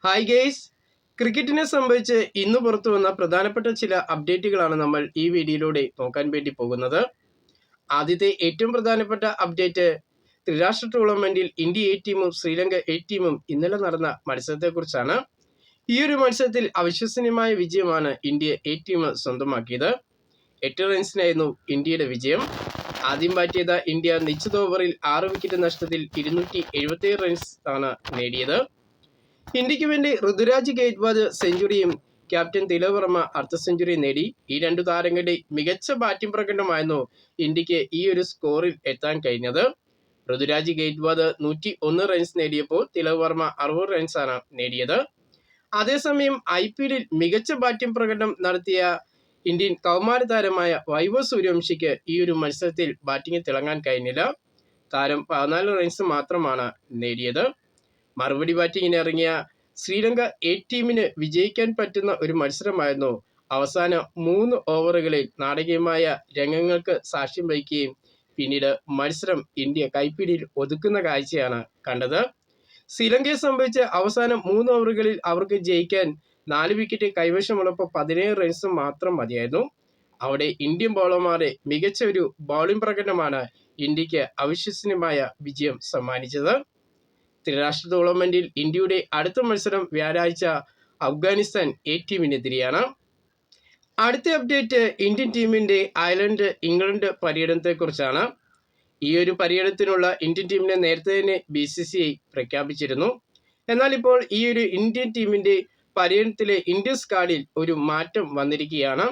Hi guys, ക്രിക്കറ്റിനെ സംബന്ധിച്ച് ഇന്ന് പുറത്തു വന്ന പ്രധാനപ്പെട്ട ചില അപ്ഡേറ്റുകളാണ് നമ്മൾ ഈ വീഡിയോയിലൂടെ നോക്കാൻ വേണ്ടി പോകുന്നത്. ആദ്യത്തെ ഏറ്റവും പ്രധാനപ്പെട്ട അപ്ഡേറ്റ് ത്രിരാഷ്ട്ര ടൂർണമെന്റിൽ ഇന്ത്യ എ ടീമും ശ്രീലങ്ക എ ടീമും ഇന്നലെ നടന്ന മത്സരത്തെക്കുറിച്ചാണ്. ഈ ഒരു മത്സരത്തിൽ അവിശ്വസനീയമായ വിജയമാണ് ഇന്ത്യ എ ടീം സ്വന്തമാക്കിയത്. 8 റൺസിനായിരുന്നു ഇന്ത്യയുടെ വിജയം. ആദ്യം ബാറ്റ് ചെയ്ത ഇന്ത്യ നിശ്ചിത ഓവറിൽ 6 വിക്കറ്റ് നഷ്ടത്തിൽ 277 റൺസ് ആണ് നേടിയത്. ഇന്ത്യക്ക് വേണ്ടി ഋതുരാജ് ഗെയ്ക്വാദ് സെഞ്ചുറിയും ക്യാപ്റ്റൻ തിലക് വർമ്മ അർദ്ധ സെഞ്ചുറിയും നേടി. ഈ രണ്ടു താരങ്ങളുടെ മികച്ച ബാറ്റിംഗ് പ്രകടനമായിരുന്നു ഇന്ത്യക്ക് ഈ ഒരു സ്കോറിൽ എത്താൻ കഴിഞ്ഞത്. ഋതുരാജ് ഗെയ്ക്വാദ് 101 റൺസ് നേടിയപ്പോൾ തിലക് വർമ്മ 60 റൺസാണ് നേടിയത്. അതേസമയം IPL മികച്ച ബാറ്റിംഗ് പ്രകടനം നടത്തിയ ഇന്ത്യൻ കൗമാര താരമായ വൈഭവ് സൂര്യവംശിക്ക് ഈ ഒരു മത്സരത്തിൽ ബാറ്റിംഗ് തിളങ്ങാൻ കഴിഞ്ഞില്ല. താരം 14 റൺസ് മാത്രമാണ് നേടിയത്. മറുപടി ബാറ്റിങ്ങിന് ഇറങ്ങിയ ശ്രീലങ്ക എ ടീമിന് വിജയിക്കാൻ പറ്റുന്ന ഒരു മത്സരമായിരുന്നു. അവസാന 3 ഓവറുകളിൽ നാടകീയമായ രംഗങ്ങൾക്ക് സാക്ഷ്യം വഹിക്കുകയും പിന്നീട് മത്സരം ഇന്ത്യ കൈപ്പിടിയിൽ ഒതുക്കുന്ന കാഴ്ചയാണ് കണ്ടത്. ശ്രീലങ്കയെ സംബന്ധിച്ച് അവസാന 3 ഓവറുകളിൽ അവർക്ക് ജയിക്കാൻ 4 വിക്കറ്റ് കൈവശമുള്ളപ്പോൾ 17 റൺസ് മാത്രം മതിയായിരുന്നു. അവിടെ ഇന്ത്യൻ ബൗളർമാരുടെ മികച്ച ഒരു ബൗളിംഗ് പ്രകടനമാണ് ഇന്ത്യക്ക് അവിശ്വസനീയമായ വിജയം സമ്മാനിച്ചത്. ത്രിരാഷ്ട്ര ടൂർണമെന്റിൽ ഇന്ത്യയുടെ അടുത്ത മത്സരം വ്യാഴാഴ്ച അഫ്ഗാനിസ്ഥാൻ എ ടീമിനെതിരെയാണ്. അടുത്ത അപ്ഡേറ്റ് ഇന്ത്യൻ ടീമിന്റെ അയർലൻഡ് ഇംഗ്ലണ്ട് പര്യടനത്തെക്കുറിച്ചാണ്. ഈ ഒരു പര്യടനത്തിനുള്ള ഇന്ത്യൻ ടീമിനെ നേരത്തെ തന്നെ BCCI പ്രഖ്യാപിച്ചിരുന്നു. എന്നാൽ ഇപ്പോൾ ഈ ഒരു ഇന്ത്യൻ ടീമിന്റെ പര്യടനത്തിലെ ഇന്ത്യൻ സ്ക്വാഡിൽ ഒരു മാറ്റം വന്നിരിക്കുകയാണ്.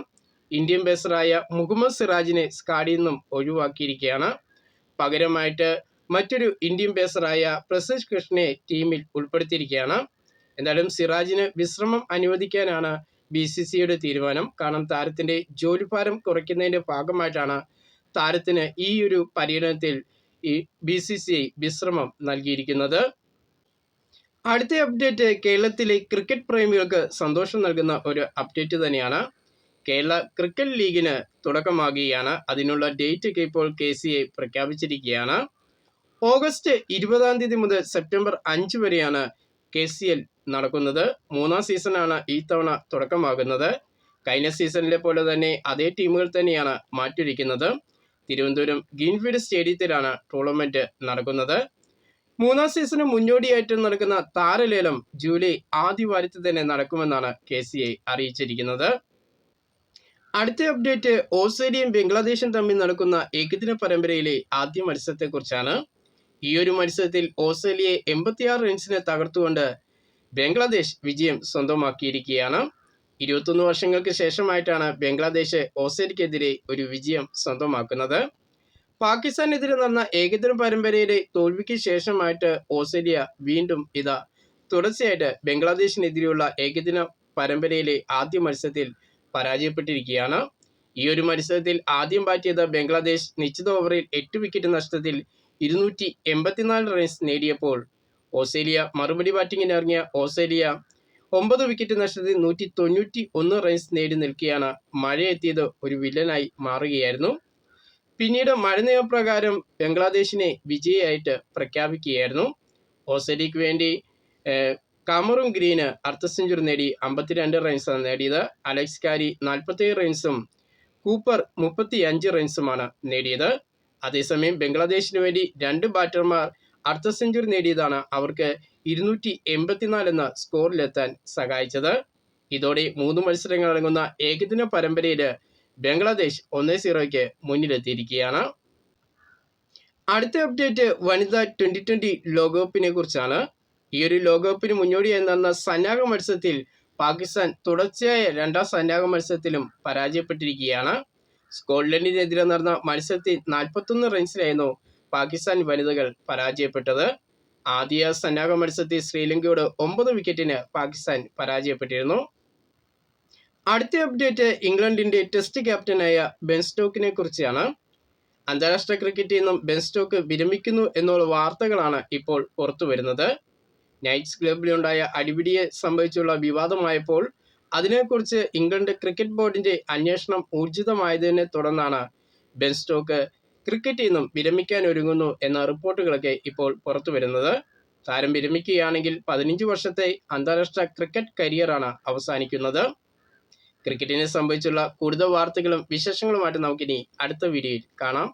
ഇന്ത്യൻ പേസറായ മുഹമ്മദ് സിറാജിനെ സ്ക്വാഡിൽ നിന്നും ഒഴിവാക്കിയിരിക്കുകയാണ്. പകരമായിട്ട് മറ്റൊരു ഇന്ത്യൻ പേസറായ പ്രസിദ്ധ് കൃഷ്ണയെ ടീമിൽ ഉൾപ്പെടുത്തിയിരിക്കുകയാണ്. എന്തായാലും സിറാജിന് വിശ്രമം അനുവദിക്കാനാണ് BCCIയുടെ തീരുമാനം. കാരണം താരത്തിന്റെ ജോലിഭാരം കുറയ്ക്കുന്നതിന്റെ ഭാഗമായിട്ടാണ് താരത്തിന് ഈ ഒരു പര്യടനത്തിൽ ഈ BCCI വിശ്രമം നൽകിയിരിക്കുന്നത്. അടുത്ത അപ്ഡേറ്റ് കേരളത്തിലെ ക്രിക്കറ്റ് പ്രേമികൾക്ക് സന്തോഷം നൽകുന്ന ഒരു അപ്ഡേറ്റ് തന്നെയാണ്. കേരള ക്രിക്കറ്റ് ലീഗിന് തുടക്കമാകുകയാണ്. അതിനുള്ള ഡേറ്റ് ഒക്കെ ഇപ്പോൾ KCA പ്രഖ്യാപിച്ചിരിക്കുകയാണ്. ഓഗസ്റ്റ് 20 മുതൽ സെപ്റ്റംബർ 5 വരെയാണ് KCL നടക്കുന്നത്. 3ാം സീസണാണ് ഈ തവണ തുടക്കമാകുന്നത്. കഴിഞ്ഞ സീസണിലെ പോലെ തന്നെ അതേ ടീമുകൾ തന്നെയാണ് മാറ്റിയിരിക്കുന്നത്. തിരുവനന്തപുരം ഗ്രീൻഫീൽഡ് സ്റ്റേഡിയത്തിലാണ് ടൂർണമെന്റ് നടക്കുന്നത്. 3ാം സീസണ് മുന്നോടിയായിട്ട് നടക്കുന്ന താരലേലം ജൂലൈ ആദ്യവാരത്തിൽ തന്നെ നടക്കുമെന്നാണ് KCA അറിയിച്ചിരിക്കുന്നത്. അടുത്ത അപ്ഡേറ്റ് ഓസ്ട്രേലിയയും ബംഗ്ലാദേശും തമ്മിൽ നടക്കുന്ന ഏകദിന പരമ്പരയിലെ ആദ്യ മത്സരത്തെക്കുറിച്ചാണ്. ഈ ഒരു മത്സരത്തിൽ ഓസ്ട്രേലിയയെ 86 റൺസിന് തകർത്തുകൊണ്ട് ബംഗ്ലാദേശ് വിജയം സ്വന്തമാക്കിയിരിക്കുകയാണ്. 21 വർഷങ്ങൾക്ക് ശേഷമായിട്ടാണ് ബംഗ്ലാദേശ് ഓസ്ട്രേലിയക്കെതിരെ ഒരു വിജയം സ്വന്തമാക്കുന്നത്. പാകിസ്ഥാനെതിരെ നടന്ന ഏകദിന പരമ്പരയിലെ തോൽവിക്ക് ശേഷമായിട്ട് ഓസ്ട്രേലിയ വീണ്ടും തുടർച്ചയായിട്ട് ബംഗ്ലാദേശിനെതിരെയുള്ള ഏകദിന പരമ്പരയിലെ ആദ്യ മത്സരത്തിൽ പരാജയപ്പെട്ടിരിക്കുകയാണ്. ഈ ഒരു മത്സരത്തിൽ ആദ്യം ബാറ്റ് ചെയ്ത ബംഗ്ലാദേശ് നിശ്ചിത ഓവറിൽ 8 വിക്കറ്റ് നഷ്ടത്തിൽ 284 റൺസ് നേടിയപ്പോൾ ഓസ്ട്രേലിയ മറുപടി ബാറ്റിങ്ങിന് ഇറങ്ങിയ ഓസ്ട്രേലിയ 9 വിക്കറ്റ് നഷ്ടത്തിൽ 191 റൺസ് നേടി നിൽക്കുകയാണ്. മഴയെത്തിയത് ഒരു വില്ലനായി മാറുകയായിരുന്നു. പിന്നീട് മഴ നിയമപ്രകാരം ബംഗ്ലാദേശിനെ വിജയിയായിട്ട് പ്രഖ്യാപിക്കുകയായിരുന്നു. ഓസ്ട്രേലിയക്ക് വേണ്ടി കാമറൂൺ ഗ്രീന് അർദ്ധ സെഞ്ചുറി നേടി 52 റൺസാണ് നേടിയത്. അലക്സ് കാരി 47 റൺസും കൂപ്പർ 35 റൺസുമാണ് നേടിയത്. അതേസമയം ബംഗ്ലാദേശിന് വേണ്ടി 2 ബാറ്റർമാർ അർദ്ധ സെഞ്ചുറി നേടിയതാണ് അവർക്ക് 284 എന്ന സ്കോറിലെത്താൻ സഹായിച്ചത്. ഇതോടെ 3 മത്സരങ്ങൾ അടങ്ങുന്ന ഏകദിന പരമ്പരയിൽ ബംഗ്ലാദേശ് 1-0 മുന്നിലെത്തിയിരിക്കുകയാണ്. അടുത്ത അപ്ഡേറ്റ് വനിതാ 2020 ലോകകപ്പിനെ കുറിച്ചാണ്. ഈ ഒരു ലോകകപ്പിന് മുന്നോടിയായി നടന്ന സന്നാഹ മത്സരത്തിൽ പാകിസ്ഥാൻ തുടർച്ചയായ 2ാം സന്നാഹ മത്സരത്തിലും പരാജയപ്പെട്ടിരിക്കുകയാണ്. സ്കോട്ട്ലൻഡിനെതിരെ നടന്ന മത്സരത്തിൽ 41 റൺസിലായിരുന്നു പാകിസ്ഥാൻ വനിതകൾ പരാജയപ്പെട്ടത്. ആദ്യ സന്നാഹ മത്സരത്തിൽ ശ്രീലങ്കയോട് 9 വിക്കറ്റിന് പാകിസ്ഥാൻ പരാജയപ്പെട്ടിരുന്നു. അടുത്ത അപ്ഡേറ്റ് ഇംഗ്ലണ്ടിന്റെ ടെസ്റ്റ് ക്യാപ്റ്റനായ ബെൻ സ്റ്റോക്കിനെ കുറിച്ചാണ്. അന്താരാഷ്ട്ര ക്രിക്കറ്റിൽ നിന്നും ബെൻ സ്റ്റോക്ക് വിരമിക്കുന്നു എന്നുള്ള വാർത്തകളാണ് ഇപ്പോൾ പുറത്തു വരുന്നത്. നൈറ്റ്സ് ക്ലബിലുണ്ടായ അടിപിടിയെ സംബന്ധിച്ചുള്ള വിവാദമായപ്പോൾ അതിനെക്കുറിച്ച് ഇംഗ്ലണ്ട് ക്രിക്കറ്റ് ബോർഡിന്റെ അന്വേഷണം ഊർജിതമായതിനെ തുടർന്നാണ് ബെൻ സ്റ്റോക്ക് ക്രിക്കറ്റിൽ നിന്നും വിരമിക്കാൻ ഒരുങ്ങുന്നു എന്ന റിപ്പോർട്ടുകളൊക്കെ ഇപ്പോൾ പുറത്തു വരുന്നത്. താരം വിരമിക്കുകയാണെങ്കിൽ 15 വർഷത്തെ അന്താരാഷ്ട്ര ക്രിക്കറ്റ് കരിയറാണ് അവസാനിക്കുന്നത്. ക്രിക്കറ്റിനെ സംബന്ധിച്ചുള്ള കൂടുതൽ വാർത്തകളും വിശേഷങ്ങളുമായിട്ട് നമുക്കിനി അടുത്ത വീഡിയോയിൽ കാണാം.